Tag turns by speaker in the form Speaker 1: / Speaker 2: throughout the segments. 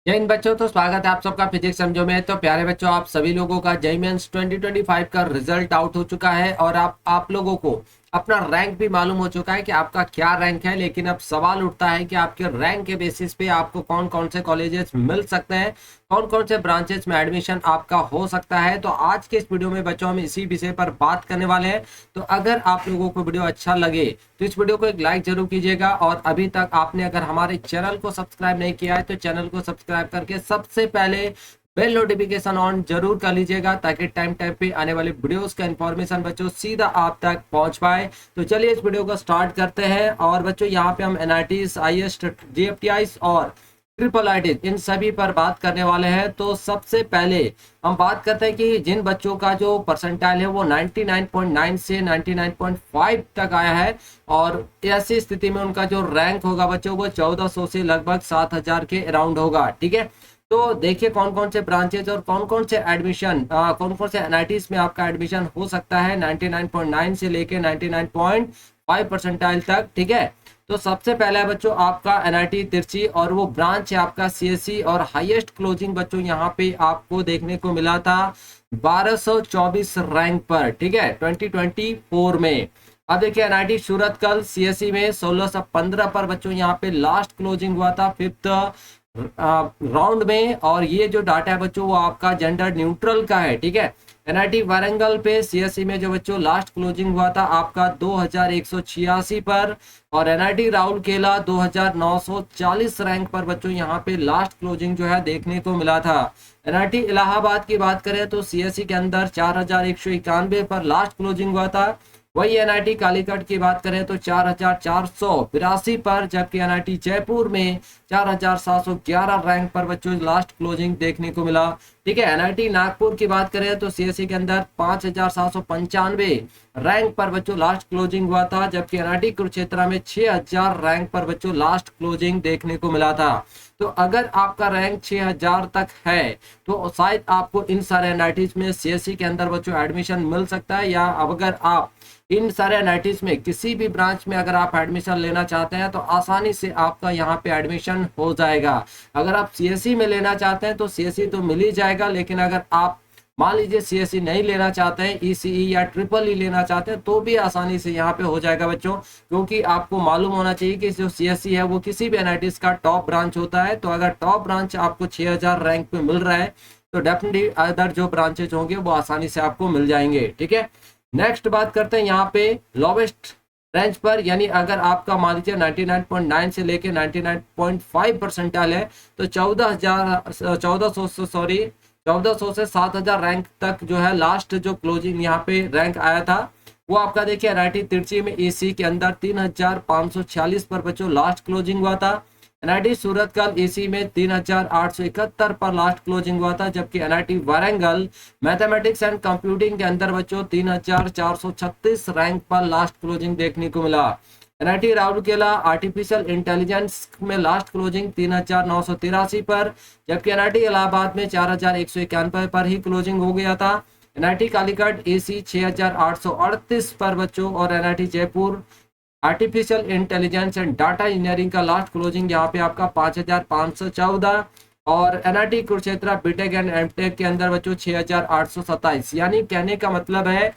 Speaker 1: जय हिंद बच्चों। तो स्वागत है आप सबका फिजिक्स समझो में। तो प्यारे बच्चों, आप सभी लोगों का जेईई मेंस 2025 का रिजल्ट आउट हो चुका है और आप लोगों को अपना रैंक भी मालूम हो चुका है कि आपका क्या रैंक है। लेकिन अब सवाल उठता है कि आपके रैंक के बेसिस पे आपको कौन कौन से कॉलेजेस मिल सकते हैं, कौन कौन से ब्रांचेस में एडमिशन आपका हो सकता है। तो आज के इस वीडियो में बच्चों हम इसी विषय पर बात करने वाले हैं। तो अगर आप लोगों को वीडियो अच्छा लगे तो इस वीडियो को एक लाइक जरूर कीजिएगा, और अभी तक आपने अगर हमारे चैनल को सब्सक्राइब नहीं किया है तो चैनल को सब्सक्राइब करके सबसे पहले बेल नोटिफिकेशन ऑन जरूर कर लीजिएगा, ताकि टाइम टाइम पे आने वाले वीडियोस का इन्फॉर्मेशन बच्चों सीधा आप तक पहुंच पाए। तो चलिए इस वीडियो को स्टार्ट करते हैं। और बच्चों यहाँ पे हम एनआईटीज, आईएएस, जीएफटीआईज और ट्रिपल आईटीज इन सभी पर बात करने वाले हैं। तो सबसे पहले हम बात करते हैं कि जिन बच्चों का जो परसेंटाइल है वो 99.9 से 99.5 तक आया है, और ऐसी स्थिति में उनका जो रैंक होगा बच्चों वो 1400 से लगभग 7000 के अराउंड होगा। ठीक है, तो देखिए कौन कौन से ब्रांचेज और कौन कौन से एडमिशन, कौन कौन से एनआईटीज में आपका एडमिशन हो सकता है 99.9 से लेके 99.5 परसेंटाइल तक। ठीक है, तो सबसे पहला है बच्चों आपका एनआईटी तिरछी, और वो ब्रांच है आपका सीएससी, और हाईएस्ट क्लोजिंग बच्चों यहाँ पे आपको देखने को मिला था 1224 रैंक पर। ठीक है, 2024 में। अब देखिए एनआईटी सूरत कल सीएससी में 1615 पर बच्चों यहाँ पे लास्ट क्लोजिंग हुआ था फिफ्थ राउंड में। और ये जो डाटा है बच्चों वो आपका जेंडर न्यूट्रल का है। ठीक है, एनआईटी वारंगल पे सीएससी में जो बच्चों लास्ट क्लोजिंग हुआ था आपका 2186 पर, और एनआईटी राउरकेला 2940 रैंक पर बच्चों यहाँ पे लास्ट क्लोजिंग जो है देखने को मिला था। एनआईटी इलाहाबाद की बात करें तो सीएससी के अंदर 4191 पर लास्ट क्लोजिंग हुआ था। वही एनआईटी कालीकट की बात करें तो 4482 पर, जबकि एनआईटी जयपुर में 4711 रैंक पर बच्चों लास्ट क्लोजिंग देखने को मिला। ठीक है, एनआईटी नागपुर की बात करें तो सीएससी के अंदर 5795 रैंक पर बच्चों लास्ट क्लोजिंग हुआ था, जबकि एनआईटी कुरुक्षेत्र में 6000 रैंक पर बच्चों लास्ट क्लोजिंग देखने को मिला था। तो अगर आपका रैंक 6000 तक है तो शायद आपको इन सारे एनआईटीज में सीएससी के अंदर बच्चों एडमिशन मिल सकता है। या अगर आप इन सारे एनआईटीज में किसी भी ब्रांच में अगर आप एडमिशन लेना चाहते हैं तो आसानी से आपका यहाँ पे एडमिशन हो जाएगा। अगर आप सीएससी में लेना चाहते हैं तो सीएससी तो मिल ही जाएगा, लेकिन अगर आप मान लीजिए सीएससी नहीं लेना चाहते हैं, ईसीई या ट्रिपल ई लेना चाहते हैं, तो भी आसानी से यहाँ पे हो जाएगा बच्चों। क्योंकि आपको मालूम होना चाहिए कि जो सीएससी है वो किसी भी एनआईटीज का टॉप ब्रांच होता है। तो अगर टॉप ब्रांच आपको 6000 रैंक पे मिल रहा है तो डेफिनेटली अदर जो ब्रांचेज होंगे वो आसानी से आपको मिल जाएंगे। ठीक है, नेक्स्ट बात करते हैं यहाँ पे लोवेस्ट रेंज पर, यानी अगर आपका मान लीजिए 99.9 से लेके 99.5 परसेंटाइल है तो 1400 से 7000 रैंक तक जो है लास्ट जो क्लोजिंग यहाँ पे रैंक आया था वो आपका देखिए एनआईटी तिरछी में ईसी के अंदर 3546 पर बच्चों लास्ट क्लोजिंग हुआ था। एनआईटी सूरत कल एसी में 3871 पर लास्ट क्लोजिंग हुआ था, जबकि NIT Warangal mathematics and computing के अंदर बच्चों 3436 रैंक पर लास्ट क्लोजिंग देखने को मिला। एनआईटी राउरकेला आर्टिफिशियल इंटेलिजेंस में लास्ट क्लोजिंग 3983 पर, जबकि एनआईटी इलाहाबाद में 4191 पर ही क्लोजिंग हो गया था। एनआईटी कालीकट एसी 6838 पर बच्चों, और NIT Jaipur artificial intelligence and data engineering का लास्ट क्लोजिंग यहाँ पे आपका 5514, और NIT Kurukshetra BTech and MTech के अंदर बच्चों 6827। यानी कहने का मतलब है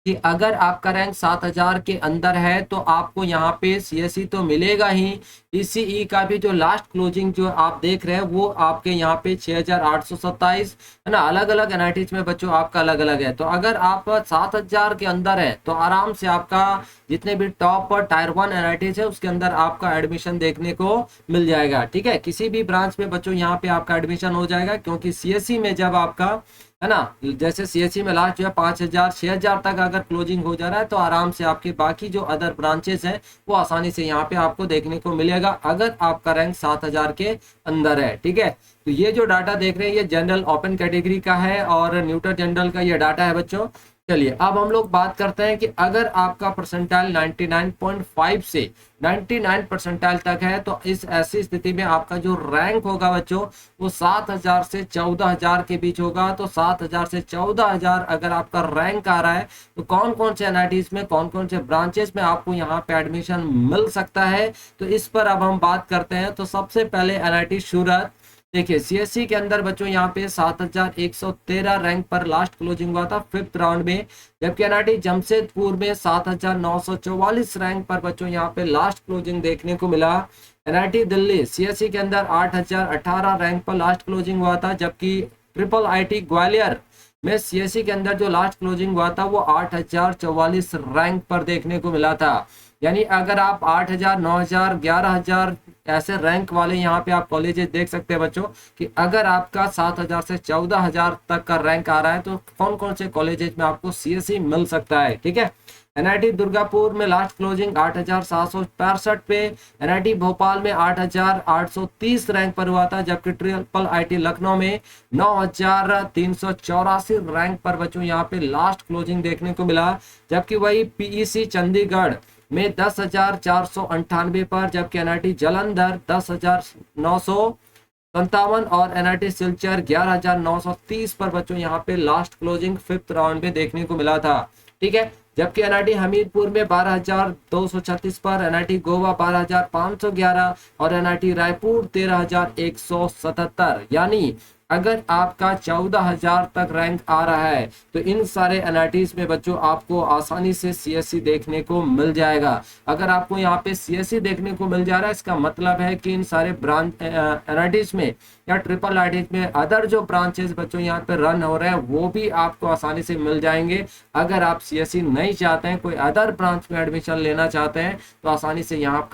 Speaker 1: कि अगर आपका रैंक 7000 के अंदर है तो आपको यहाँ पे सीएससी तो मिलेगा ही, ईसीई का भी जो लास्ट क्लोजिंग जो आप देख रहे हैं वो आपके यहाँ पे 6827 है ना। अलग अलग एनआईटीज में बच्चों आपका अलग अलग है। तो अगर आप 7000 के अंदर है तो आराम से आपका जितने भी टॉप टायर 1 एनआईटीज है उसके अंदर आपका एडमिशन देखने को मिल जाएगा। ठीक है, किसी भी ब्रांच में बच्चों यहाँ पे आपका एडमिशन हो जाएगा, क्योंकि सीएससी में जब आपका है ना, जैसे सीएससी में लास्ट जो है 5000 6000 तक अगर क्लोजिंग हो जा रहा है तो आराम से आपके बाकी जो अदर ब्रांचेस हैं वो आसानी से यहाँ पे आपको देखने को मिलेगा अगर आपका रैंक 7000 के अंदर है। ठीक है, तो ये जो डाटा देख रहे हैं ये जनरल ओपन कैटेगरी का है और न्यूट्रल जनरल का ये डाटा है बच्चों। चलिए अब हम लोग बात करते हैं कि अगर आपका परसेंटाइल 99.5 से 99 परसेंटाइल तक है तो इस ऐसी स्थिति में आपका जो रैंक होगा बच्चों वो 7000 से 14000 के बीच होगा। तो 7000 से 14000 अगर आपका रैंक आ रहा है तो कौन कौन से एनआईटीज में कौन कौन से ब्रांचेस में आपको यहाँ पे एडमिशन मिल सकता है, तो इस पर अब हम बात करते हैं। तो सबसे पहले एनआईटी सूरत, देखिए सीएससी के अंदर बच्चों यहाँ पे 7113 रैंक पर लास्ट क्लोजिंग हुआ था फिफ्थ राउंड में, जबकि एनआईटी जमशेदपुर में 7944 रैंक पर बच्चों यहाँ पे लास्ट क्लोजिंग देखने को मिला। एनआईटी दिल्ली सीएससी के अंदर 8018 रैंक पर लास्ट क्लोजिंग हुआ था, जबकि ट्रिपल आईटी ग्वालियर में सीएससी के अंदर जो लास्ट क्लोजिंग हुआ था वो 8044 रैंक पर देखने को मिला था। यानी अगर आप 8000, 9000, 11000 ऐसे रैंक वाले यहाँ पे आप कॉलेजेस देख सकते हैं बच्चों कि अगर आपका 7000 से 14000 तक का रैंक आ रहा है तो कौन कौन से कॉलेजेस में आपको सीएससी मिल सकता है। ठीक है, एनआईटी दुर्गापुर में लास्ट क्लोजिंग 8765 पे, एनआईटी भोपाल में 8830 रैंक पर हुआ था, जबकि ट्रिपल आईटी लखनऊ में 9384 रैंक पर बच्चों यहाँ पे लास्ट क्लोजिंग देखने को मिला। जबकि वही पीईसी चंडीगढ़ में 10,498 पर, जबकि एनआईटी जालंधर 10,957 और एनआईटी सिलचर 11,930 पर बच्चों यहाँ पे लास्ट क्लोजिंग फिफ्थ राउंड में देखने को मिला था। ठीक है, जबकि एनआईटी हमीरपुर में 12,236 पर, एनआईटी गोवा 12,511 और एनआईटी रायपुर 13,177। यानी अगर आपका 14,000 तक रैंक आ रहा है तो इन सारे एनआईटीज में बच्चों आपको आसानी से सीएससी देखने को मिल जाएगा। अगर आपको यहाँ पे सीएससी देखने को मिल जा रहा है इसका मतलब है कि इन सारे ब्रांच एनआईटीज में या ट्रिपल आईटीज में अदर जो ब्रांचेस बच्चों यहाँ पे रन हो रहे हैं वो भी आपको आसानी से मिल जाएंगे। अगर आप सीएससी नहीं चाहते हैं, कोई अदर ब्रांच में एडमिशन लेना चाहते हैं तो आसानी से यहाँ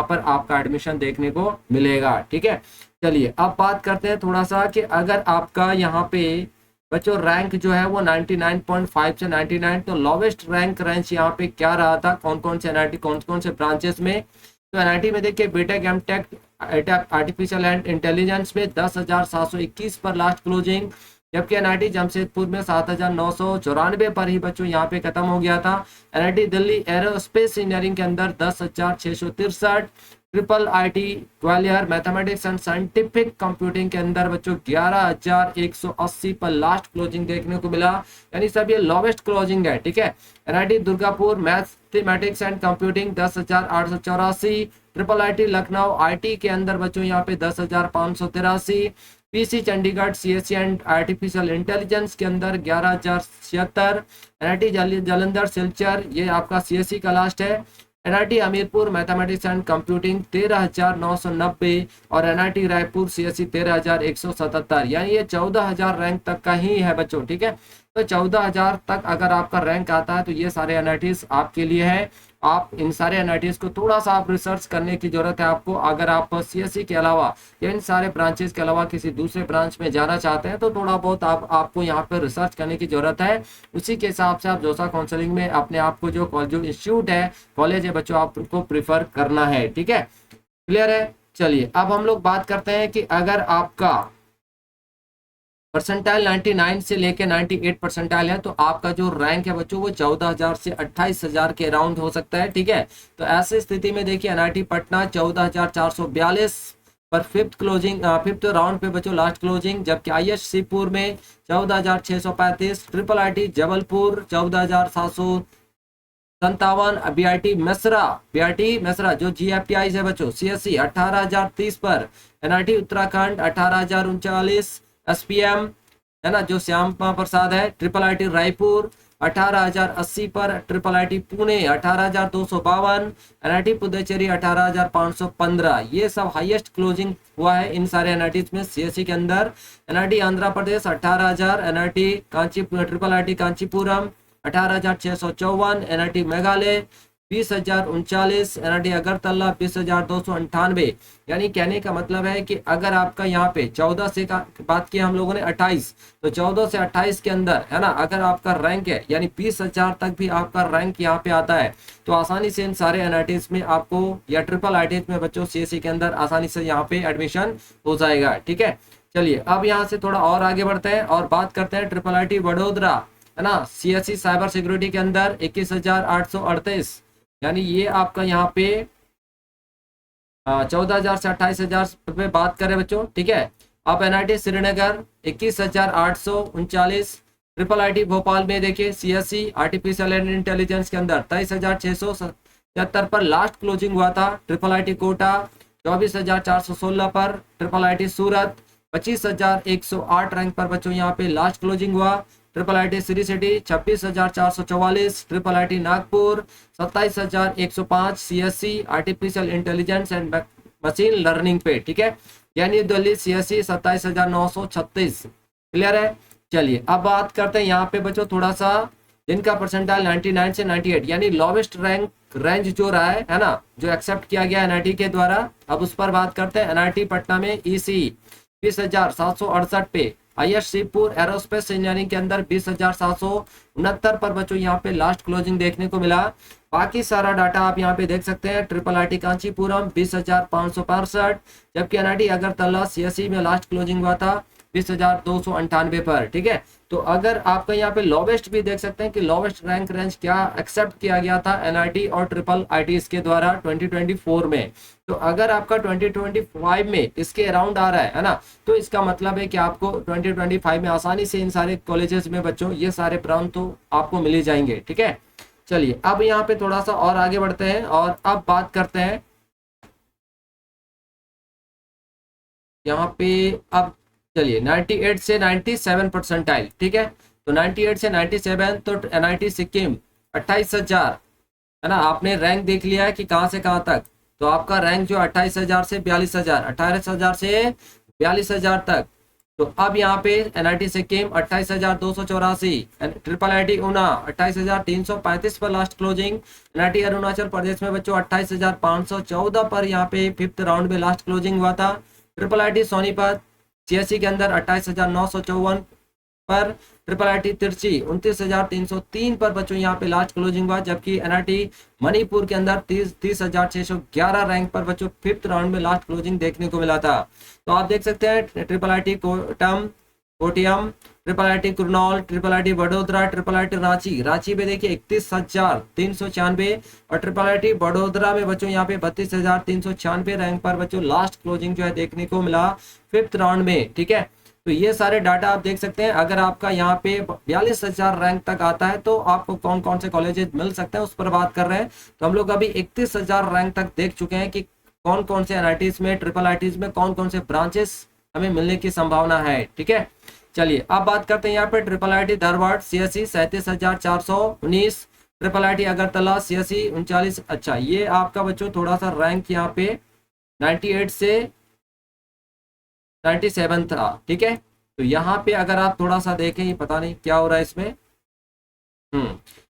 Speaker 1: पर आपका एडमिशन देखने को मिलेगा। ठीक है, चलिए अब बात करते हैं थोड़ा सा कि अगर आपका यहाँ पे बच्चों रैंक जो है वो 99.5 से 99, तो लोवेस्ट रैंक रेंज यहाँ पे क्या रहा था, कौन कौन से एनआईटी कौन कौन से ब्रांचेस में। तो एनआईटी में देखिए BTech MTech artificial and intelligence में 10,721 पर लास्ट क्लोजिंग, जबकि एनआईटी जमशेदपुर में 7,994 पर ही बच्चों यहाँ पे खत्म हो गया था। एनआईटी दिल्ली एरोस्पेस इंजीनियरिंग के अंदर 10,663, triple IT Gwalior mathematics and scientific computing के अंदर बच्चों 11,180 पर लास्ट क्लोजिंग देखने को मिला, यानी सब ये लोवेस्ट क्लोजिंग है। ठीक है, NIT Durgapur mathematics and computing 10,884, triple IT Lucknow IT के अंदर बच्चों यहाँ पे 10,583, PC Chandigarh CSC and artificial intelligence के अंदर 11,076, एनआईटी जालंधर सिलचर ये आपका सीएससी का लास्ट है, NIT Hamirpur mathematics and computing 13,990 और एनआईटी रायपुर सीएससी 13,177। यानी ये 14,000 रैंक तक का ही है बच्चों। ठीक है, तो 14,000 तक अगर आपका रैंक आता है तो ये सारे एनआईटीज आपके लिए है। आप इन सारे एनआईटीज को थोड़ा सा आप रिसर्च करने की जरूरत है आपको। अगर आप सीएससी के अलावा या इन सारे ब्रांचेस के अलावा किसी दूसरे ब्रांच में जाना चाहते हैं तो थोड़ा बहुत आपको यहाँ पे रिसर्च करने की जरूरत है। उसी के हिसाब से आप जोसा काउंसलिंग में अपने आप को जो इंस्टीट्यूट है कॉलेज है बच्चों आपको प्रिफर करना है। ठीक है, क्लियर है। चलिए अब हम लोग बात करते हैं कि अगर आपका परसेंटाइल 99 से लेके 98 परसेंटाइल है तो आपका जो रैंक है बच्चों वो 14,000 से 28,000 के अराउंड हो सकता है। ठीक है, तो ऐसी स्थिति में देखिए एनआईटी पटना 14,442 पर फिफ्थ राउंड पे बच्चों लास्ट क्लोजिंग, जबकि आईएससीपुर में 14,635, triple IT Jabalpur 14,757, BIT Mesra जो जीएफटीआई है बच्चों सीएससी 18,030 पर, एनआईटी उत्तराखंड 18,039, एसपीएम है ना जो श्याम प्रसाद है, ट्रिपल आईटी रायपुर 18,080 पर, triple IT Pune 18,252, NIT Puducherry 18,515। ये सब हाईएस्ट क्लोजिंग हुआ है इन सारे एनआईटीज में सीएससी के अंदर। NIT Andhra Pradesh 18,000, NIT triple IT Kanchipuram 18,654, NIT Meghalaya 20,039, NIT Agartala 20,298। यानी कहने का मतलब है कि अगर आपका यहाँ पे 14 से का बात की हम लोगों ने 28, तो 14 से 28 के अंदर है ना अगर आपका रैंक है यानी 20,000 तक भी आपका रैंक यहाँ पे आता है तो आसानी से इन सारे एनआईटीज में आपको या ट्रिपल आईटीज में बच्चों सीएससी के अंदर आसानी से यहाँ पे एडमिशन हो जाएगा। ठीक है, चलिए अब यहाँ से थोड़ा और आगे बढ़ते हैं और बात करते हैं ट्रिपल आईटी वडोदरा है ना सीएससी साइबर सिक्योरिटी के अंदर 21,838, यानी ये आपका यहाँ पे 14,000 से 28,000 पे बात करें बच्चों। ठीक है, अब NIT Srinagar 21,839, triple IT Bhopal में देखिए सीएससी आर्टिफिशियल एंड इंटेलिजेंस के अंदर 23,677 पर लास्ट क्लोजिंग हुआ था, ट्रिपल आईटी कोटा 24,416 पर, ट्रिपल आईटी सूरत 25,108 रैंक पर बच्चों यहाँ पे लास्ट क्लोजिंग हुआ। Triple IT Shri city 26,444, triple IT Nagpur 27,105, CSC artificial intelligence and machine learning पे, ठीक है। यानी दिल्ली सीएससी 27,936, क्लियर है। चलिए अब बात करते हैं यहाँ पे बच्चों थोड़ा सा जिनका परसेंटाइल 99 से 98 यानी लोवेस्ट रैंक रेंज जो रहा है ना, जो एक्सेप्ट किया गया एनआईटी के द्वारा। अब उस पर बात करते हैं। एनआईटी पटना में ईसी 20,768 पे, आईएस शिवपुर एरोस्पेस इंजीनियरिंग के अंदर 20,769 पर बच्चों यहाँ पे लास्ट क्लोजिंग देखने को मिला। बाकी सारा डाटा आप यहाँ पे देख सकते हैं। ट्रिपल आईटी कांचीपुरम 20,565, जबकि एनआईटी अगरतला सीएससी में लास्ट क्लोजिंग हुआ था 20,298 पर, ठीक है। तो अगर आपका यहाँ पे लोवेस्ट भी देख सकते हैं कि लोवेस्ट रैंक रेंज क्या एक्सेप्ट किया गया था एनआईटी और ट्रिपल आईटी इसके द्वारा 2024 में। तो अगर आपका 2025 में इसके अराउंड आ रहा है ना, तो इसका मतलब है कि आपको 2025 में आसानी से इन सारे कॉलेजेस में बच्चों ये सारे ब्रांच तो आपको मिल ही जाएंगे, ठीक है। चलिए अब यहाँ पे थोड़ा सा और आगे बढ़ते हैं और अब बात करते हैं यहाँ पे। अब चलिए 98 से 97 परसेंटाइल, ठीक है। तो 98 से 97 तो एनआईटी सिक्किम 28,000 है ना, आपने रैंक देख लिया है कि कहाँ से कहाँ तक। तो आपका रैंक जो 28,000 से 42,000, 18,000 से 42,000 तक। तो अब यहाँ पे NIT Sikkim 28,284, triple IT Una 28,335 पर लास्ट क्लोजिंग। एनआईटी अरुणाचल प्रदेश में बच्चों 28,514 पर यहाँ पे फिफ्थ राउंड में लास्ट क्लोजिंग हुआ था। ट्रिपल आईटी सोनीपत सीएससी के अंदर 28,954 पर, ट्रिपल आईटी तिरची 29,303 पर बच्चों यहाँ पे लास्ट क्लोजिंग हुआ। जबकि एनआईटी मणिपुर के अंदर 30,611 रैंक पर बच्चों फिफ्थ राउंड में लास्ट क्लोजिंग देखने को मिला था। तो आप देख सकते हैं triple IT Kottayam, triple IT Kurnool, triple IT Vadodara, triple IT Ranchi में देखिए 31,396 और ट्रिपल आईटी वडोदरा में बच्चों यहाँ पे 32,396 रैंक पर बच्चों लास्ट क्लोजिंग जो है देखने को मिला फिफ्थ राउंड में, ठीक है। तो ये सारे डाटा आप देख सकते हैं। अगर आपका यहाँ पे 42,000 रैंक तक आता है तो आपको कौन कौन से कॉलेजेस मिल सकते हैं उस पर बात कर रहे हैं। तो हम लोग अभी 31,000 रैंक तक देख चुके हैं कि कौन कौन से एनआईटीज में, ट्रिपल आईटीज में कौन कौन से ब्रांचेस हमें मिलने की संभावना है, ठीक है। चलिए अब बात करते हैं यहाँ पे triple IT Dharwad CSC 37,419, triple IT Agartala CSC 39। अच्छा ये आपका बच्चों थोड़ा सा रैंक यहाँ पे 98 से 97 था, ठीक है। तो यहाँ पे अगर आप थोड़ा सा देखें, ये पता नहीं क्या हो रहा है इसमें,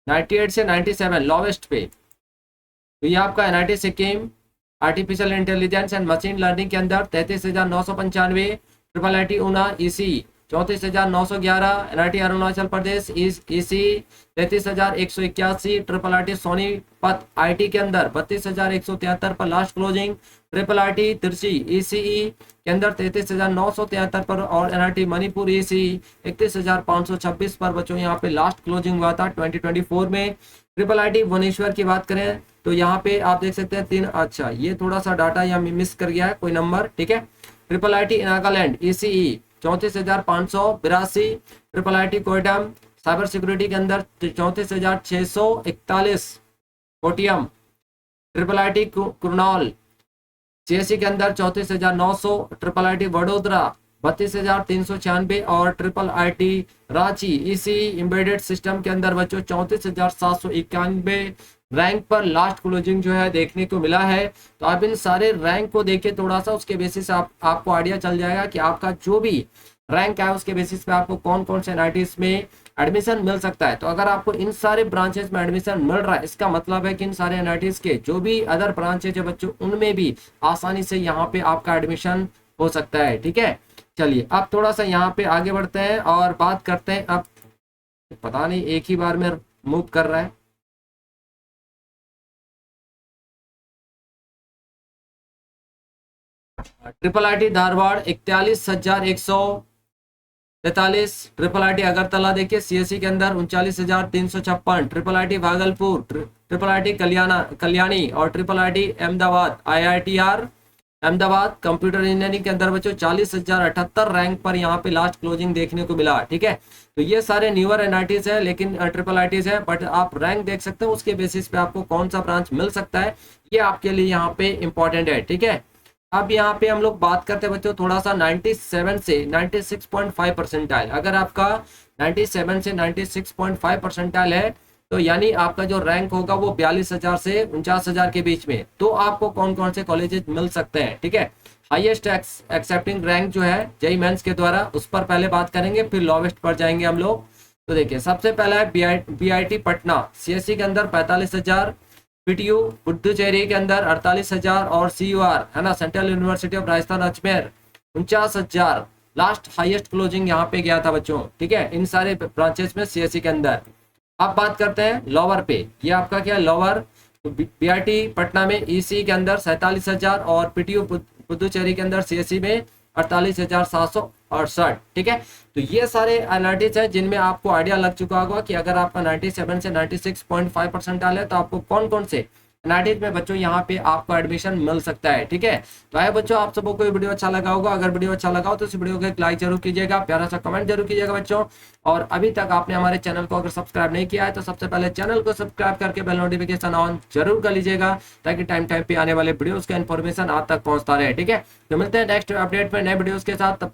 Speaker 1: 98 से 97 लोवेस्ट पे। तो ये आपका NIT Sikkim artificial intelligence and machine learning के अंदर 33,995, triple IT Una EC 34,911, NIT Arunachal Pradesh EC 33,181, triple IT Sonipat IT के अंदर 32,173 पर last closing, triple IT Trichy ECE के अंदर 33,973 पर और एनआईटी मणिपुर ईसी 31,526 पर बच्चों यहाँ पे लास्ट क्लोजिंग हुआ था 2024 में। ट्रिपल आईटी भुवनेश्वर की बात करें तो यहाँ पे आप देख सकते हैं 3। अच्छा ये थोड़ा सा डाटा यहाँ मिस कर गया है कोई नंबर, ठीक है। Triple IT Nagaland ECE 34,582, triple IT Kottayam cyber security के अंदर 34,641, Kottayam, triple IT Kurnool CSC के अंदर 34,900, ट्रिपल आईटी वडोदरा 32,396 और triple IT Ranchi EC embedded system के अंदर बच्चों 34,791 रैंक पर लास्ट क्लोजिंग जो है देखने को मिला है। तो आप इन सारे रैंक को देखें थोड़ा सा, उसके बेसिस आपको आइडिया चल जाएगा कि आपका जो भी रैंक है उसके बेसिस पे आपको कौन कौन से एनआईटीज में एडमिशन मिल सकता है। तो अगर आपको इन सारे ब्रांचेस में एडमिशन मिल रहा है इसका मतलब है कि इन सारे एनआईटीज के जो भी अदर ब्रांचेज है बच्चों उनमें भी आसानी से यहाँ पे आपका एडमिशन हो सकता है, ठीक है। चलिए अब थोड़ा सा यहाँ पे आगे बढ़ते हैं और बात करते हैं। अब पता नहीं एक ही बार में मूव कर रहा है, triple IT Dharwad 41,143, triple IT Agartala देखिए सीएससी के अंदर 39,356, triple IT Bhagalpur, triple IT Kalyani और triple IT Ahmedabad IITR Ahmedabad computer engineering के अंदर बच्चों 40,078 रैंक पर यहाँ पे लास्ट क्लोजिंग देखने को मिला, ठीक है। तो ये सारे न्यूअर एनआईटीज है लेकिन ट्रिपल आईटीज है, बट आप रैंक देख सकते हैं उसके बेसिस पे आपको कौन सा ब्रांच मिल सकता है ये आपके लिए यहाँ पे इंपॉर्टेंट है, ठीक है। अब यहाँ पे हम लोग बात करते हैं बच्चों थोड़ा सा 97 से 96.5 परसेंटाइल। अगर आपका 97 से 96.5 परसेंटाइल है तो यानी आपका जो रैंक होगा वो 42,000 से 49,000 के बीच में, तो आपको कौन कौन से कॉलेजेस मिल सकते हैं, ठीक है। हाईएस्ट एक्सेप्टिंग रैंक जो है जेईई मेंस के द्वारा, उस पर पहले बात करेंगे, फिर लोवेस्ट पर जाएंगे हम लोग। तो देखिए सबसे पहला है बीआईटी पटना, सीएससी के अंदर 45,000, पीटीयू पुडुचेरी के अंदर 48,000 और सीयूआर है ना central university of Rajasthan Ajmer 49,000। Last highest closing यहाँ पे गया था बच्चों, ठीक है, इन सारे ब्रांचेस में सीएससी के अंदर। अब बात करते हैं लोअर पे, ये आपका क्या है लोअर, तो बीआईटी पटना में ईसी के अंदर 47,000 और पीटीयू पुदुचेरी के अंदर सीएससी में 48,768, ठीक है। तो ये सारे एनालिटिक्स है जिनमें आपको आइडिया लग चुका होगा कि अगर आपका 97 से 96.5 परसेंटाइल है तो आपको कौन कौन से एनालिटिक्स में बच्चों यहाँ पे आपको एडमिशन मिल सकता है, ठीक है। तो आए बच्चों आप सबको कोई वीडियो अच्छा लगा होगा, अगर वीडियो अच्छा लगा हो तो इस वीडियो को एक लाइक जरूर कीजिएगा, प्यारा सा कमेंट जरूर कीजिएगा बच्चों। और अभी तक आपने हमारे चैनल को अगर सब्सक्राइब नहीं किया है तो सबसे पहले चैनल को सब्सक्राइब करके बेल नोटिफिकेशन ऑन जरूर कर लीजिएगा, ताकि टाइम टाइम पे आने वाले वीडियोस का इन्फॉर्मेशन आप तक पहुंचता रहे, ठीक है। तो मिलते हैं नेक्स्ट अपडेट में नए वीडियोस के साथ।